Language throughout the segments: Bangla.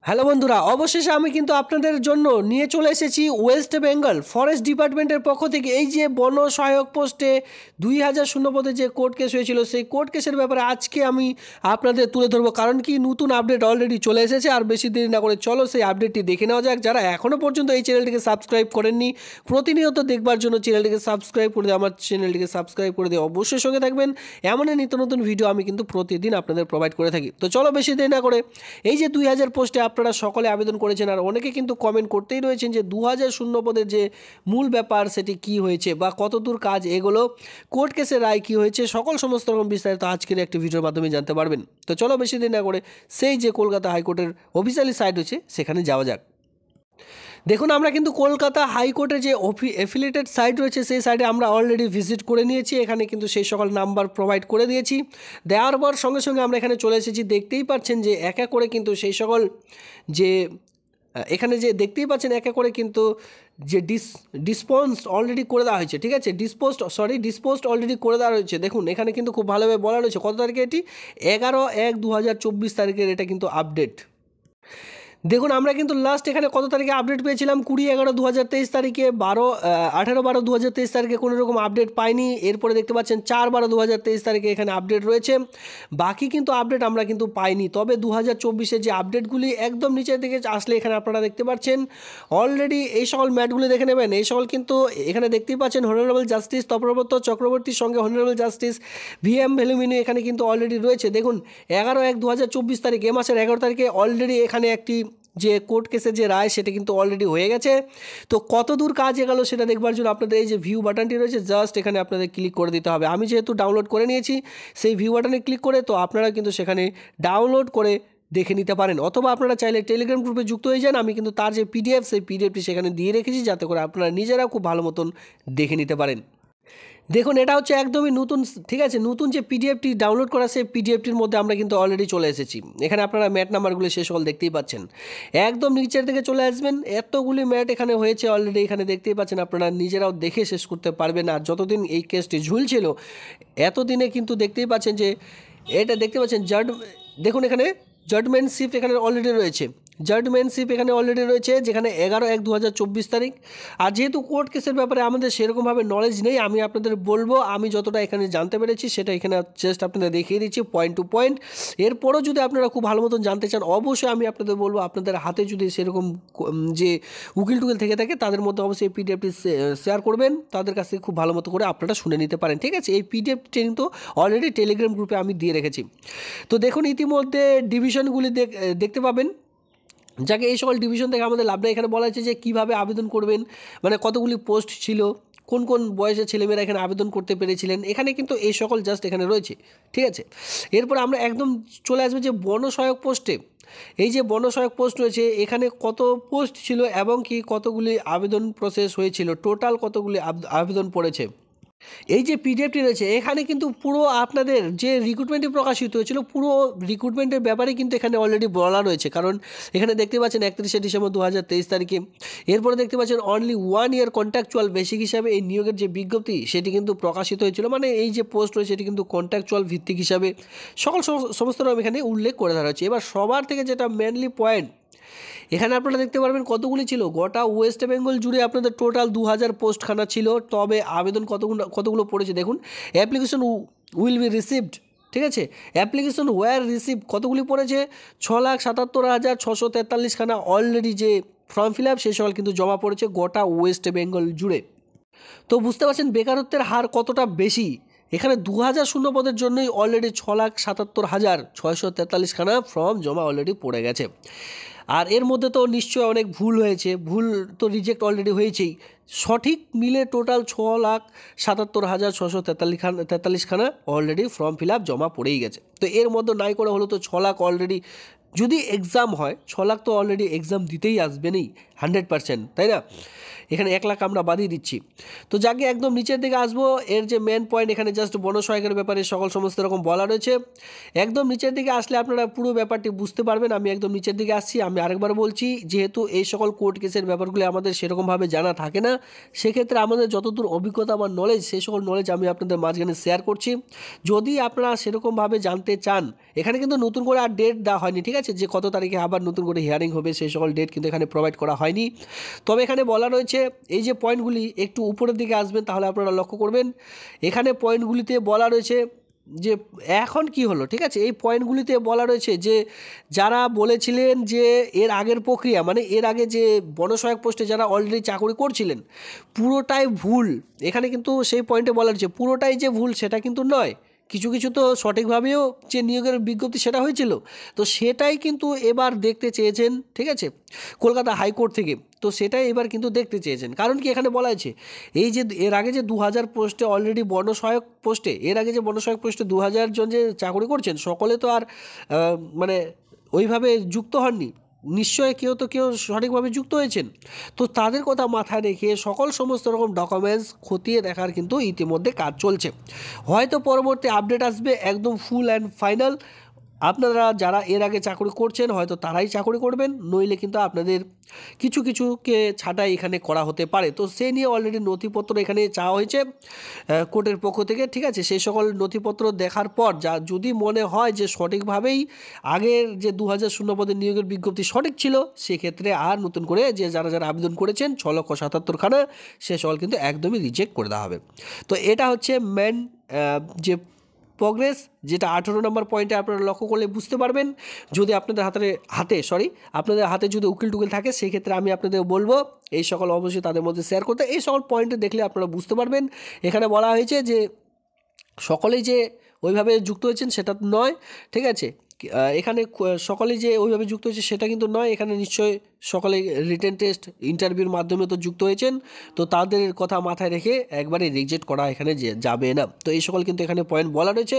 হ্যালো বন্ধুরা, অবশেষে আমি কিন্তু আপনাদের জন্য নিয়ে চলে এসেছি ওয়েস্ট বেঙ্গল ফরেস্ট ডিপার্টমেন্টের পক্ষ থেকে এই যে বন সহায়ক পোস্টে 2000 পদে যে কোর্ট কেস হয়েছিল সেই কোর্ট কেসের ব্যাপারে আজকে আমি আপনাদের তুলে ধরবো। কারণ কি নতুন আপডেট অলরেডি চলে এসেছে, আর বেশি দেরি না করে চলো সেই আপডেটটি দেখে নেওয়া যাক। যারা এখনও পর্যন্ত এই চ্যানেলটিকে সাবস্ক্রাইব করেননি, প্রতিনিয়ত দেখবার জন্য চ্যানেলটিকে সাবস্ক্রাইব করে দিয়ে আমার চ্যানেলটিকে সাবস্ক্রাইব করে দিয়ে অবশ্যই সঙ্গে থাকবেন। এমনই নিত্য নতুন ভিডিও আমি কিন্তু প্রতিদিন আপনাদের প্রোভাইড করে থাকি। তো চলো বেশি দেরি না করে এই যে 2000 পোস্টে আপনারা সকলে আবেদন করেছেন, আর অনেকে কিন্তু কমেন্ট করতেই রয়েছেন যে 2000 পদের যে মূল ব্যাপার সেটি কি হয়েছে বা কতদূর কাজ এগুলো, কোর্ট কেসের রায় কি হয়েছে, সমস্ত রকম বিস্তারিত আজকের একটি ভিডিওর মাধ্যমে জানতে পারবেন। তো চলো বেশি দেরি না করে সেই যে কলকাতা হাইকোর্টের অফিসিয়ালি সাইট হচ্ছে সেখানে যাওয়া যাক। দেখুন, আমরা কিন্তু কলকাতা হাইকোর্টের যে অ্যাফিলিয়েটেড সাইট রয়েছে সেই সাইটে আমরা অলরেডি ভিজিট করে নিয়েছি। এখানে কিন্তু সেই সকল নাম্বার প্রোভাইড করে দিয়েছি। দেওয়ার পর সঙ্গে সঙ্গে আমরা এখানে চলে এসেছি। দেখতেই পাচ্ছেন যে এক এক করে কিন্তু সেই সকল যে এখানে যে দেখতেই পাচ্ছেন এক এক করে কিন্তু যে ডিসপোজ অলরেডি করে দেওয়া হয়েছে, ঠিক আছে, ডিসপোজ অলরেডি করে দেওয়া হয়েছে। দেখুন এখানে কিন্তু খুব ভালোভাবে বলা রয়েছে কত তারিখে, এটি 11/1/2024 তারিখের এটা কিন্তু আপডেট। দেখুন আমরা কিন্তু লাস্ট এখানে কত তারিখে আপডেট পেয়েছিলাম, 20/11/2023 তারিখে, 18/12/2023 তারিখে কোনো রকম আপডেট পাইনি। এরপরে দেখতে পাচ্ছেন 4/12/2023 তারিখে এখানে আপডেট রয়েছে। বাকি কিন্তু আপডেট আমরা কিন্তু পাইনি। তবে 2024-এর যে আপডেটগুলি একদম নিচের দিকে আসলে এখানে আপনারা দেখতে পাচ্ছেন অলরেডি এই সকল ম্যাটগুলি দেখে নেবেন। এই সকল কিন্তু এখানে দেখতেই পাচ্ছেন হনারেবল জাস্টিস তপব্রত চক্রবর্তীর সঙ্গে হনারেবল জাস্টিস VM ভ্যালুমিনি এখানে কিন্তু অলরেডি রয়েছে। দেখুন 11/1/2024 তারিখ, এ মাসের 11 তারিখে অলরেডি এখানে একটি যে কোর্ট কেসের যে রায় সেটা কিন্তু অলরেডি হয়ে গেছে। তো কত দূর কাজ এগেল সেটা দেখবার জন্য আপনাদের এই যে ভিউ বাটনটি রয়েছে জাস্ট এখানে আপনাদের ক্লিক করে দিতে হবে। আমি যেহেতু ডাউনলোড করে নিয়েছি সেই ভিউ বাটনে ক্লিক করে, তো আপনারা কিন্তু সেখানে ডাউনলোড করে দেখে নিতে পারেন, অথবা আপনারা চাইলে টেলিগ্রাম গ্রুপে যুক্ত হয়ে যান। আমি কিন্তু তার যে PDF সেই PDFটি সেখানে দিয়ে রেখেছি যাতে করে আপনারা নিজেরাও খুব ভালো মতন দেখে নিতে পারেন। দেখুন এটা হচ্ছে একদমই নতুন, ঠিক আছে, নতুন যে PDFটি ডাউনলোড করা সেই PDFটির মধ্যে আমরা কিন্তু অলরেডি চলে এসেছি। এখানে আপনারা ম্যাট নাম্বারগুলো শেষ সকল দেখতেই পাচ্ছেন। একদম নিচের থেকে চলে আসবেন, এতগুলি ম্যাট এখানে হয়েছে অলরেডি, এখানে দেখতেই পাচ্ছেন, আপনারা নিজেরাও দেখে শেষ করতে পারবেন। আর যতদিন এই কেসটি ঝুলছিল এতদিনে কিন্তু দেখতেই পাচ্ছেন যে এটা দেখতে পাচ্ছেন দেখুন এখানে জাজমেন্টশিপ এখানে অলরেডি রয়েছে, জাজমেন্টশিপ এখানে অলরেডি রয়েছে, যেখানে 11/1/2024 তারিখ। আর যেহেতু কোর্ট কেসের ব্যাপারে আমাদের সেরকমভাবে নলেজ নেই, আমি আপনাদের বলবো আমি যতটা এখানে জানতে পেরেছি সেটা এখানে জাস্ট আপনাদের দেখিয়ে দিচ্ছি পয়েন্ট টু পয়েন্ট। এরপরও যদি আপনারা খুব ভালো মতন জানতে চান অবশ্যই আমি আপনাদের বলবো আপনাদের হাতে যদি সেরকম যে উকিল টুকিল থেকে থাকে তাদের মধ্যে অবশ্যই এই PDFটি শেয়ার করবেন, তাদের কাছ থেকে খুব ভালো মতো করে আপনারা শুনে নিতে পারেন, ঠিক আছে। এই PDF ট্রেনিং তো অলরেডি টেলিগ্রাম গ্রুপে আমি দিয়ে রেখেছি। তো দেখুন ইতিমধ্যে ডিভিশনগুলি দেখতে পাবেন, যাকে এই সকল ডিভিশন থেকে আমাদের লাভ নেই। এখানে বলা হয়েছে যে কীভাবে আবেদন করবেন, মানে কতগুলি পোস্ট ছিল, কোন কোন বয়সের ছেলেমেয়েরা এখানে আবেদন করতে পেরেছিলেন, এখানে কিন্তু এই সকল জাস্ট এখানে রয়েছে, ঠিক আছে। এরপর আমরা একদম চলে আসবো যে বনসহায়ক পোস্টে। এই যে বনসহায়ক পোস্ট রয়েছে এখানে কত পোস্ট ছিল এবং কি কতগুলি আবেদন প্রসেস হয়েছিল, টোটাল কতগুলি আবেদন পড়েছে। এই যে PDFটি রয়েছে এখানে কিন্তু পুরো আপনাদের যে রিক্রুটমেন্টটি প্রকাশিত হয়েছিল পুরো রিক্রুটমেন্টের ব্যাপারে কিন্তু এখানে অলরেডি বলা রয়েছে। কারণ এখানে দেখতে পাচ্ছেন 31শে ডিসেম্বর 2023 তারিখে। এরপরে দেখতে পাচ্ছেন অনলি 1 ইয়ার কন্ট্রাকচুয়াল বেসিক হিসাবে এই নিয়োগের যে বিজ্ঞপ্তি সেটি কিন্তু প্রকাশিত হয়েছিল, মানে এই যে পোস্ট রয়েছে সেটি কিন্তু কন্ট্রাকচুয়াল ভিত্তিক হিসাবে সমস্ত রকম এখানে উল্লেখ করে ধরা হয়েছে। এবার সবার থেকে যেটা মেনলি পয়েন্ট এখানে আপনারা দেখতে পারবেন কতগুলি ছিল, গোটা ওয়েস্ট বেঙ্গল জুড়ে আপনাদের টোটাল 2000 পোস্টখানা ছিল। তবে আবেদন কতগুলো পড়েছে দেখুন, অ্যাপ্লিকেশন উইল বি রিসিভড, ঠিক আছে, অ্যাপ্লিকেশন ওয়্যার রিসিভ কতগুলি পড়েছে, 6,77,643 খানা অলরেডি যে ফর্ম ফিল আপ সেই সকল কিন্তু জমা পড়েছে গোটা ওয়েস্ট বেঙ্গল জুড়ে। তো বুঝতে পারছেন বেকারত্বের হার কতটা বেশি। এখানে 2000 পদের জন্যই অলরেডি 6,77,643 খানা ফর্ম জমা অলরেডি পড়ে গেছে। আর এর মধ্যে তো নিশ্চয়ই অনেক ভুল হয়েছে, ভুল তো রিজেক্ট অলরেডি হয়েছেই। সঠিক মিলে টোটাল 6,77,643 খানা অলরেডি ফর্ম ফিল আপ জমা পড়েই গেছে। তো এর মধ্যে নাই করে হলো তো 6 লাখ অলরেডি, যদি এক্সাম হয় 6 লাখ তো অলরেডি এক্সাম দিতেই আসবেনই 100%, তাই না। এখানে 1 লাখ আমরা বাদিয়ে দিচ্ছি। তো যাকে একদম নিচের দিকে আসবো, এর যে মেন পয়েন্ট এখানে জাস্ট বনসহায়কের ব্যাপারে সমস্ত রকম বলা রয়েছে। একদম নিচের দিকে আসলে আপনারা পুরো ব্যাপারটি বুঝতে পারবেন। আমি একদম নিচের দিকে আসছি, আমি আরেকবার বলছি, যেহেতু এই সকল কোর্ট কেসের ব্যাপারগুলি আমাদের সেরকমভাবে জানা থাকে না, সেক্ষেত্রে আমাদের যতদূর অভিজ্ঞতা বা নলেজ সেই সকল নলেজ আমি আপনাদের মাঝখানে শেয়ার করছি। যদি আপনারা সেরকমভাবে জানতে চান, এখানে কিন্তু নতুন করে আর ডেট দেওয়া হয়নি, ঠিক আছে। আছে, যে কত তারিখে আবার নতুন করে হিয়ারিং হবে সেই সকল ডেট কিন্তু এখানে প্রোভাইড করা হয়নি। তবে এখানে বলা রয়েছে এই যে পয়েন্টগুলি একটু উপরের দিকে আসবেন তাহলে আপনারা লক্ষ্য করবেন, এখানে পয়েন্টগুলিতে বলা রয়েছে যে এখন কি হলো, ঠিক আছে। এই পয়েন্টগুলিতে বলা রয়েছে যে যারা বলেছিলেন যে এর আগের প্রক্রিয়া, মানে এর আগে যে বনসহায়ক পোস্টে যারা অলরেডি চাকরি করছিলেন পুরোটাই ভুল। এখানে কিন্তু সেই পয়েন্টে বলা রয়েছে পুরোটাই যে ভুল সেটা কিন্তু নয়, কিছু কিছু তো সঠিকভাবেও যে নিয়োগের বিজ্ঞপ্তি সেটা হয়েছিল, তো সেটাই কিন্তু এবার দেখতে চেয়েছেন, ঠিক আছে, কলকাতা হাইকোর্ট থেকে। তো সেটাই এবার কিন্তু দেখতে চেয়েছেন, কারণ কি এখানে বলা আছে এই যে এর আগে যে 2000 পোস্টে অলরেডি বনসহায়ক পোস্টে, এর আগে যে বনসহায়ক পোস্টে 2000 জন যে চাকরি করছেন সকলে তো আর মানে ওইভাবে যুক্ত হননি, নিশ্চয়ই কেউ সঠিকভাবে যুক্ত হয়েছেন। তো তাদের কথা মাথায় রেখে সমস্ত রকম ডকুমেন্টস খতিয়ে দেখার কিন্তু ইতিমধ্যে কাজ চলছে। হয়তো পরবর্তী আপডেট আসবে একদম ফুল অ্যান্ড ফাইনাল। আপনারা যারা এর আগে চাকরি করছেন হয়তো তারাই চাকরি করবেন, নইলে কিন্তু আপনাদের কিছুকে ছাঁটাই এখানে করা হতে পারে। তো সেই নিয়ে অলরেডি নথিপত্র এখানে চাওয়া হয়েছে কোর্টের পক্ষ থেকে, ঠিক আছে। সেই সকল নথিপত্র দেখার পর যদি মনে হয় যে সঠিকভাবেই আগের যে 2000 পদের নিয়োগের বিজ্ঞপ্তি সঠিক ছিল, সেক্ষেত্রে আর নতুন করে যে যারা আবেদন করেছেন 6,77,000 সে সকল কিন্তু একদমই রিজেক্ট করে দেওয়া হবে। তো এটা হচ্ছে মেন যে প্রগ্রেস, যেটা 18 নম্বর পয়েন্টে আপনারা লক্ষ্য করলে বুঝতে পারবেন। যদি আপনাদের হাতে যদি উকিল টুকিল থাকে সেক্ষেত্রে আমি আপনাদের বলবো এই সকল অবশ্যই তাদের মধ্যে শেয়ার করতে। এই সকল পয়েন্টে দেখলে আপনারা বুঝতে পারবেন। এখানে বলা হয়েছে যে সকলেই যে ওইভাবে যুক্ত হয়েছেন সেটা নয়, ঠিক আছে। এখানে সকলেই যে ওইভাবে যুক্ত হয়েছে সেটা কিন্তু নয়, এখানে নিশ্চয়ই সকলে রিটেন টেস্ট ইন্টারভিউর মাধ্যমে তো যুক্ত হয়েছেন, তো তাদের কথা মাথায় রেখে একবারে রিজেক্ট করা এখানে যাবে না। তো এই সকল কিন্তু এখানে পয়েন্ট বলা রয়েছে।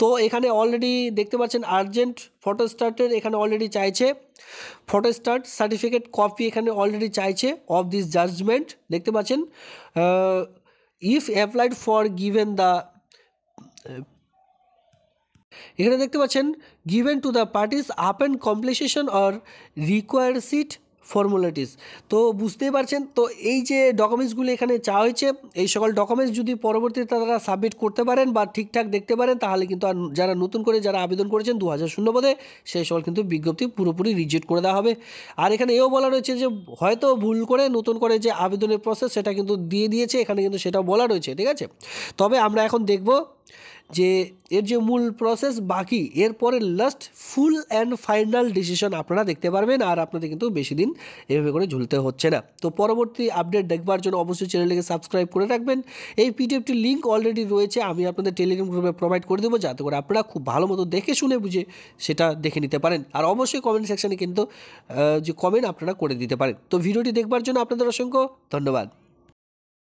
তো এখানে অলরেডি দেখতে পাচ্ছেন আর্জেন্ট ফটোস্ট্যাটের এখানে অলরেডি চাইছে, ফটোস্ট্যাট সার্টিফিকেট কপি এখানে অলরেডি চাইছে অফ দিস জাজমেন্ট, দেখতে পাচ্ছেন if applied for given the, এখানে দেখতে পাচ্ছেন given to the parties upon completion or required seat formalities. তো বুঝতেই পারছেন, তো এই যে ডকুমেন্টসগুলি এখানে চাওয়া হয়েছে, এই সকল ডকুমেন্টস যদি পরবর্তীতে তারা সাবমিট করতে পারেন বা ঠিকঠাক দেখতে পারেন, তাহলে কিন্তু আর যারা নতুন করে যারা আবেদন করেছেন 2000 পদে সেই সকল কিন্তু বিজ্ঞপ্তি পুরোপুরি রিজেক্ট করে দেওয়া হবে। আর এখানে এও বলা রয়েছে যে হয়তো ভুল করে নতুন করে যে আবেদনের প্রসেস সেটা কিন্তু দিয়ে দিয়েছে, এখানে কিন্তু সেটাও বলা রয়েছে, ঠিক আছে। তবে আমরা এখন দেখব যে এর যে মূল প্রসেস বাকি, এরপরে last full and final decision আপনারা দেখতে পারবেন, আর আপনাদের কিন্তু বেশি দিন এভাবে করে ঝুলতে হচ্ছে না। তো পরবর্তী আপডেট দেখবার জন্য অবশ্যই চ্যানেলটিকে সাবস্ক্রাইব করে রাখবেন। এই পিডিএফটির লিঙ্ক অলরেডি রয়েছে, আমি আপনাদের টেলিগ্রাম গ্রুপে প্রোভাইড করে দেবো, যাতে করে আপনারা খুব ভালো মতো দেখে শুনে বুঝে সেটা দেখে নিতে পারেন। আর অবশ্যই কমেন্ট সেকশানে কিন্তু যে কমেন্ট আপনারা করে দিতে পারেন। তো ভিডিওটি দেখবার জন্য আপনাদের অসংখ্য ধন্যবাদ।